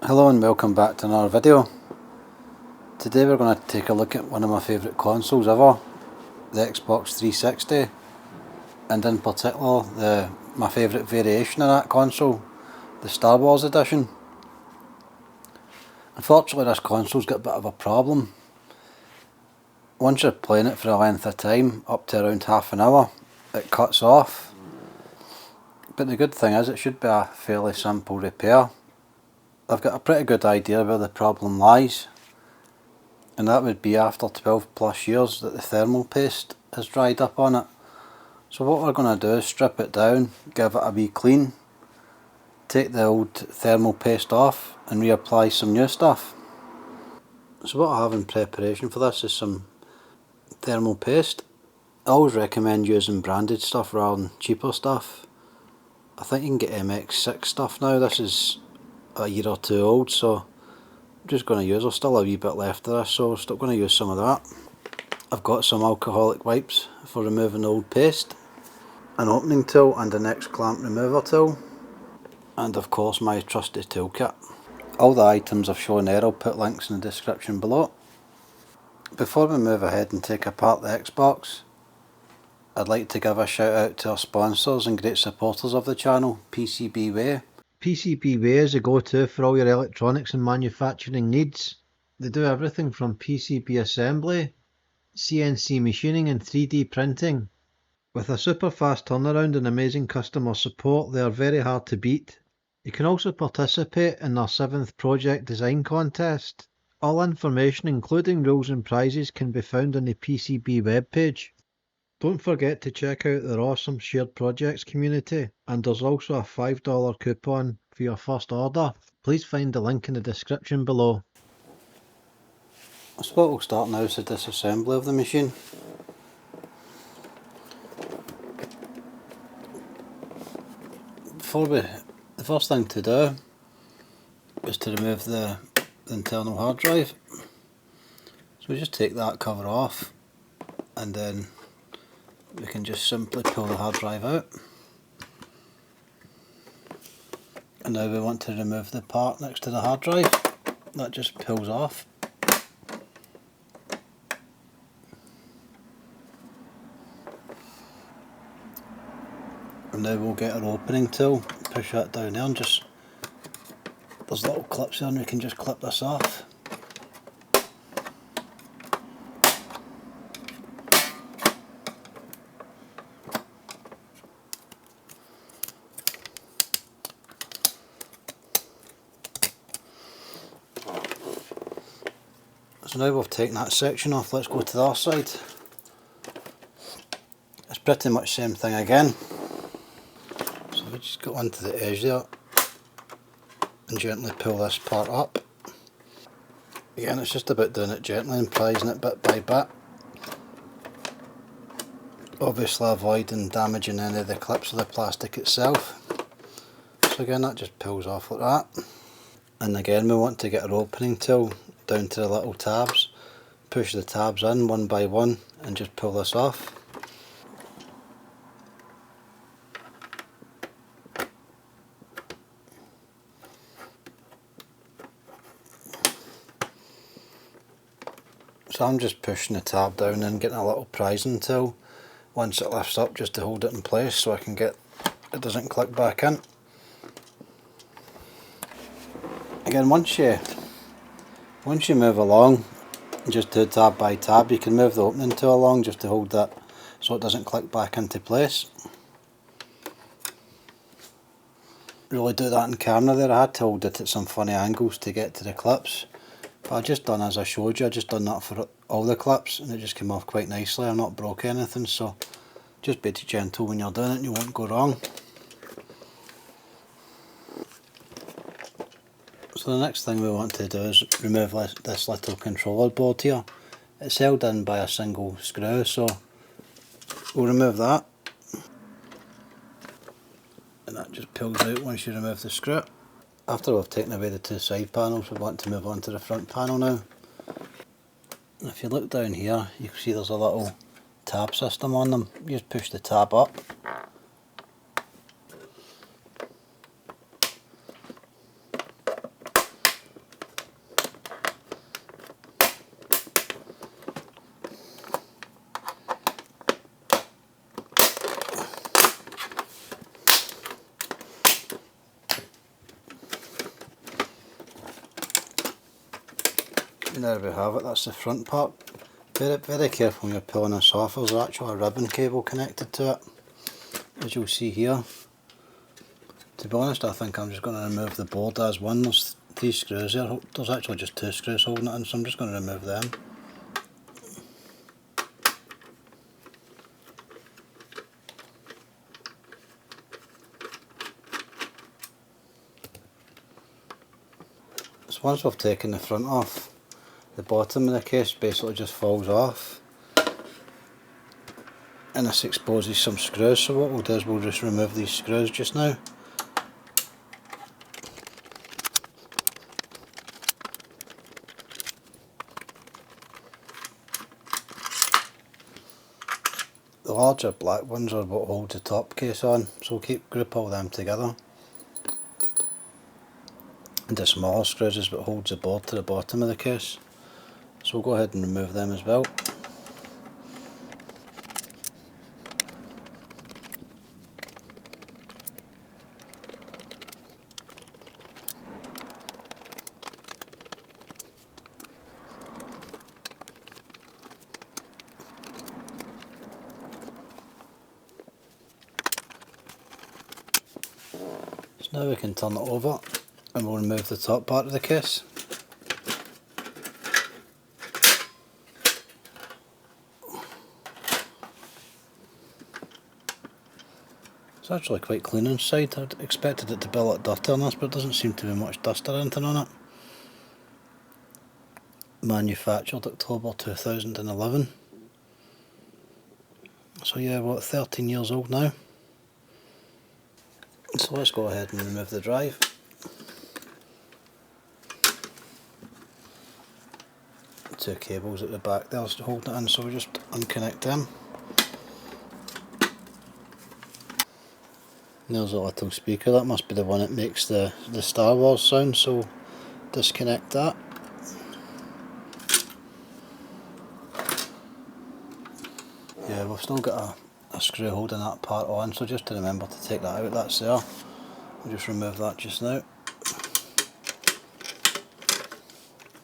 Hello and welcome back to another video. Today we're going to take a look at one of my favourite consoles ever, the Xbox 360, and in particular my favourite variation of that console, the Star Wars edition. Unfortunately this console's got a bit of a problem. Once you're playing it for a length of time, up to around half an hour, it cuts off. But the good thing is it should be a fairly simple repair. I've got a pretty good idea where the problem lies, and that would be after 12 plus years that the thermal paste has dried up on it. So what we're going to do is strip it down, give it a wee clean, take the old thermal paste off and reapply some new stuff. So what I have in preparation for this is some thermal paste. I always recommend using branded stuff rather than cheaper stuff. I think you can get MX6 stuff now. This is a year or two old, so I'm just going to use, there's still a wee bit left of this, so we're still going to use some of that. I've got some alcoholic wipes for removing old paste, an opening tool and an X clamp remover tool, and of course my trusty toolkit. All the items I've shown there, I'll put links in the description below. Before we move ahead and take apart the Xbox, I'd like to give a shout out to our sponsors and great supporters of the channel, PCBWay. PCBWay is a go-to for all your electronics and manufacturing needs. They do everything from PCB assembly, CNC machining and 3D printing. With a super fast turnaround and amazing customer support, they are very hard to beat. You can also participate in our 7th project design contest. All information including rules and prizes can be found on the PCB webpage. Don't forget to check out their awesome shared projects community, and there's also a $5 coupon for your first order. Please find the link in the description below. So what we'll start now is the disassembly of the machine. The first thing to do is to remove the internal hard drive. So we just take that cover off, and then we can just simply pull the hard drive out. And now we want to remove the part next to the hard drive. That just pulls off. And now we'll get our opening tool, push that down there, and just, there's little clips there and we can just clip this off. So now we've taken that section off, let's go to the other side. It's pretty much the same thing again. So we just go onto the edge there and gently pull this part up. Again, it's just about doing it gently and prising it bit by bit. Obviously avoiding damaging any of the clips of the plastic itself. So again, that just pulls off like that. And again, we want to get our opening tool down to the little tabs, push the tabs in one by one and just pull this off. So I'm just pushing the tab down and getting a little prising tool once it lifts up, just to hold it in place so I can get it doesn't click back in. Again, once you move along, just do tab by tab, you can move the opening tool along just to hold that so it doesn't click back into place. Really do that in camera there, I had to hold it at some funny angles to get to the clips. But I just done as I showed you, I just done that for all the clips and it just came off quite nicely. I've not broke anything, so just be gentle when you're doing it and you won't go wrong. So the next thing we want to do is remove this little controller board here. It's held in by a single screw, so we'll remove that. And that just pulls out once you remove the screw. After we've taken away the two side panels, we want to move on to the front panel now. And if you look down here, you can see there's a little tab system on them. You just push the tab up. There we have it, that's the front part. Very careful when you're pulling this off, there's actually a ribbon cable connected to it, as you'll see here. To be honest, I think I'm just going to remove the board as one. There's 3 screws there, there's actually just 2 screws holding it in, so I'm just going to remove them. So once we've taken the front off, the bottom of the case basically just falls off. And this exposes some screws, so what we'll do is we'll just remove these screws just now. The larger black ones are what hold the top case on, so we'll group all them together. And the smaller screws is what holds the board to the bottom of the case, so we'll go ahead and remove them as well. So now we can turn it over and we'll remove the top part of the case. It's actually quite clean inside. I'd expected it to be a lot dirtier on this, but it doesn't seem to be much dust or anything on it. Manufactured October 2011. So yeah, what, 13 years old now. So let's go ahead and remove the drive. Two cables at the back there holding it in, so we just unconnect them. There's a little speaker, that must be the one that makes the Star Wars sound, so disconnect that. Yeah, we've still got a screw holding that part on, so just to remember to take that out, that's there. We'll just remove that just now.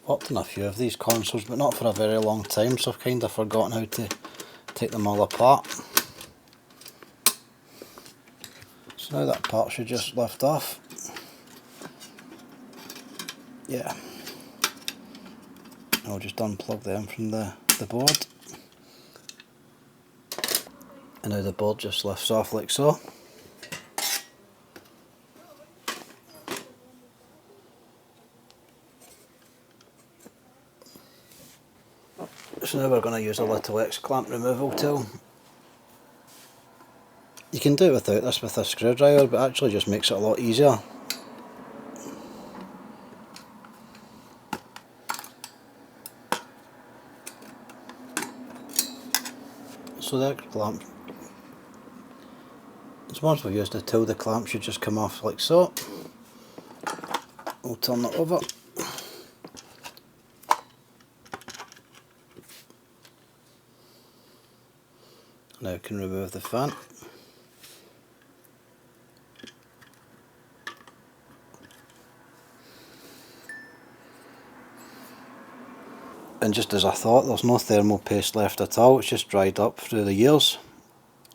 Worked on a few of these consoles, but not for a very long time, so I've kind of forgotten how to take them all apart. So now that part should just lift off. Yeah. I'll just unplug them from the board. And now the board just lifts off like so. So now we're going to use a little X-clamp removal tool. You can do it without this with a screwdriver, but it actually just makes it a lot easier. So the X-clamp, once we've used the tool, the clamp should just come off like so. We'll turn it over. Now we can remove the fan. And just as I thought, there's no thermal paste left at all, it's just dried up through the years.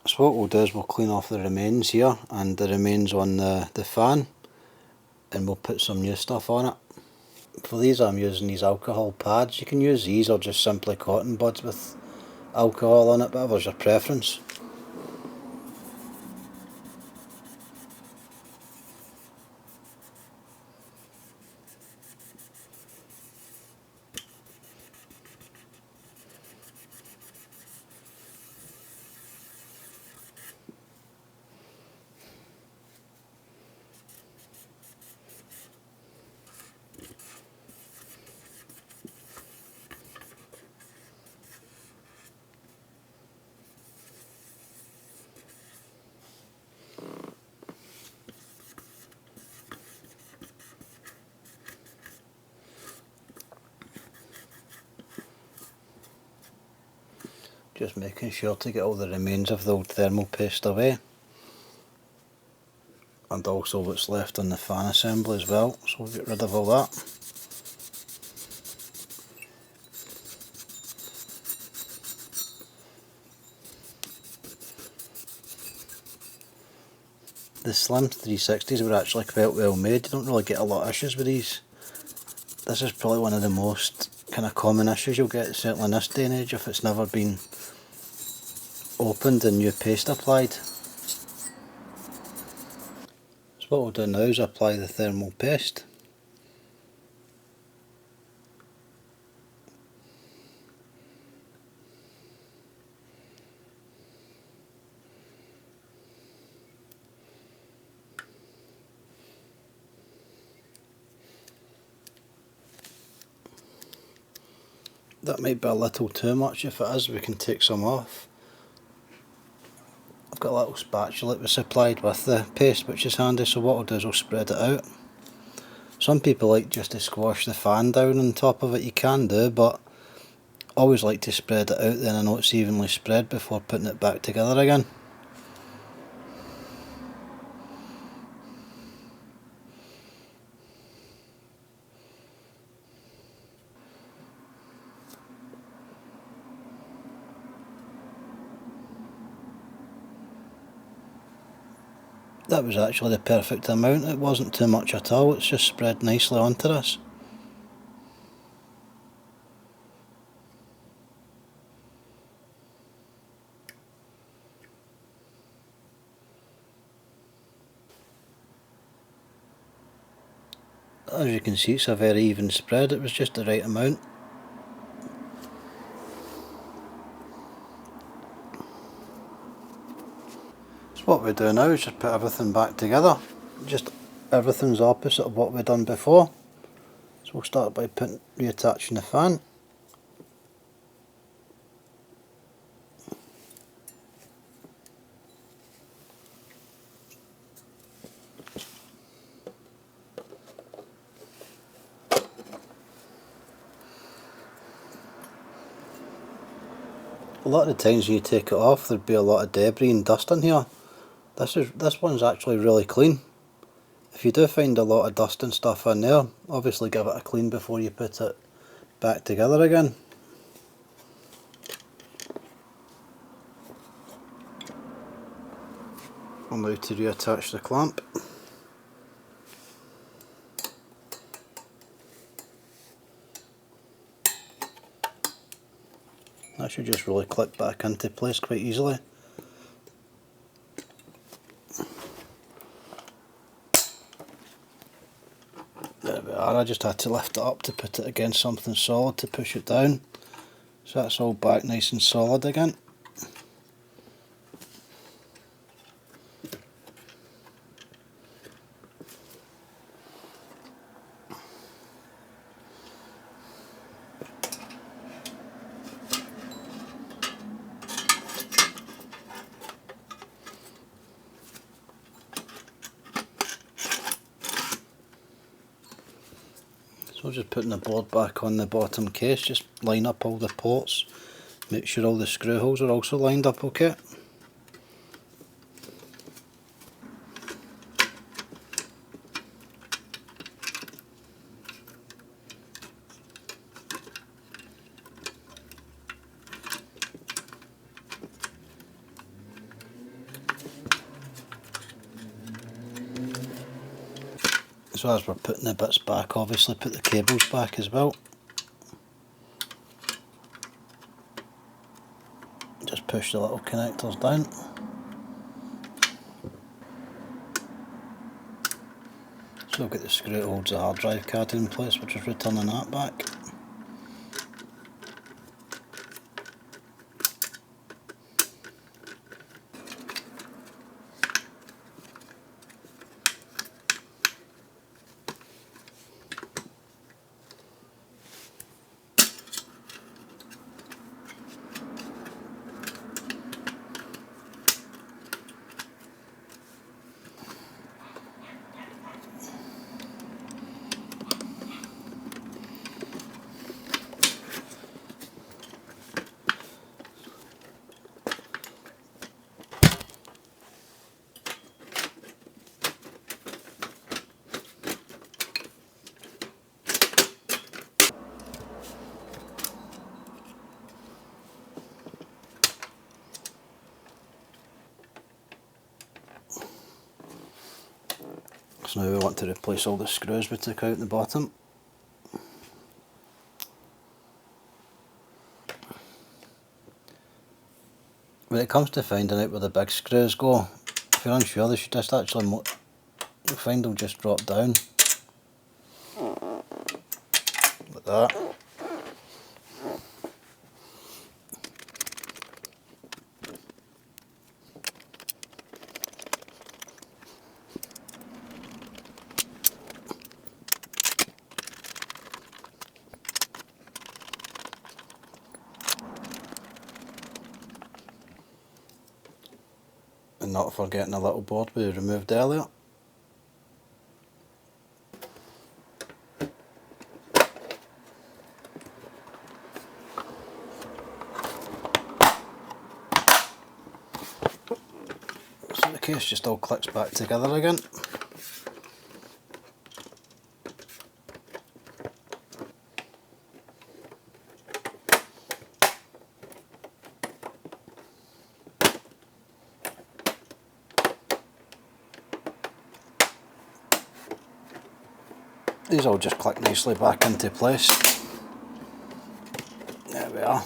So what we'll do is we'll clean off the remains here and the remains on the fan, and we'll put some new stuff on it. For these I'm using these alcohol pads. You can use these or just simply cotton buds with alcohol on it, whatever's your preference. Just making sure to get all the remains of the old thermal paste away, and also what's left on the fan assembly as well, so we'll get rid of all that. the Slim 360s were actually quite well made. You don't really get a lot of issues with these. This is probably one of the most kind of common issues you'll get, certainly in this day and age, if it's never been opened and new paste applied. So what we'll do now is apply the thermal paste. That might be a little too much. If it is, we can take some off. I've got a little spatula that was supplied with the paste, which is handy, so what I'll do is I'll spread it out. Some people like just to squash the fan down on top of it. You can do, but I always like to spread it out, then I know it's evenly spread before putting it back together again. That was actually the perfect amount. It wasn't too much at all. It's just spread nicely onto this. As you can see, it's a very even spread. It was just the right amount. So what we do now is just put everything back together. Just everything's opposite of what we've done before. So we'll start by reattaching the fan. A lot of the times when you take it off, there'd be a lot of debris and dust in here. This one's actually really clean. If you do find a lot of dust and stuff in there, obviously give it a clean before you put it back together again. And now to reattach the clamp. That should just really clip back into place quite easily. There we are. I just had to lift it up to put it against something solid to push it down. So that's all back nice and solid again. So just putting the board back on the bottom case, just line up all the ports, make sure all the screw holes are also lined up okay. So as we're putting the bits back, obviously put the cables back as well. Just push the little connectors down. So we've got the screw that holds the hard drive card in place, we're just returning that back. So now we want to replace all the screws we took out the bottom. When it comes to finding out where the big screws go, if you're unsure, they should just actually, you'll find them just drop down. Like that. And not forgetting the little board we removed earlier. So the case just all clicks back together again. These all just click nicely back into place. There we are.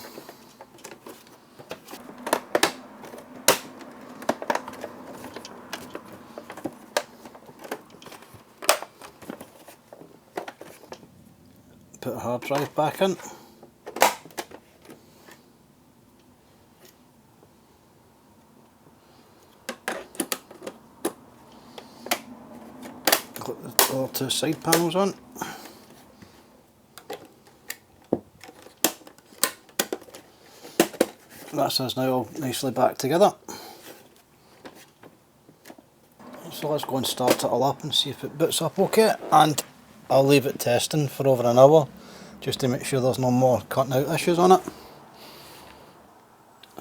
Put a hard drive back in. Clip the other two side panels on. That's us now all nicely back together. So let's go and start it all up and see if it boots up okay, and I'll leave it testing for over an hour just to make sure there's no more cutting out issues on it.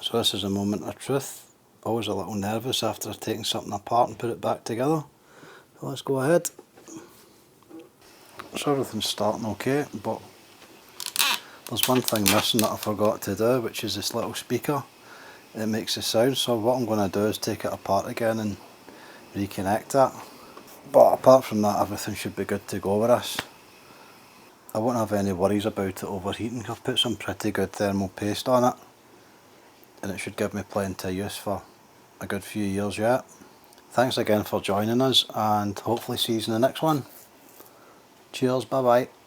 So this is a moment of truth. Always a little nervous after taking something apart and put it back together. So let's go ahead. So everything's starting okay, but there's one thing missing that I forgot to do, which is this little speaker. It makes a sound, so what I'm going to do is take it apart again and reconnect it. But apart from that, everything should be good to go with this. I won't have any worries about it overheating. I've put some pretty good thermal paste on it, and it should give me plenty of use for a good few years yet. Thanks again for joining us, and hopefully see you in the next one. Cheers, bye bye.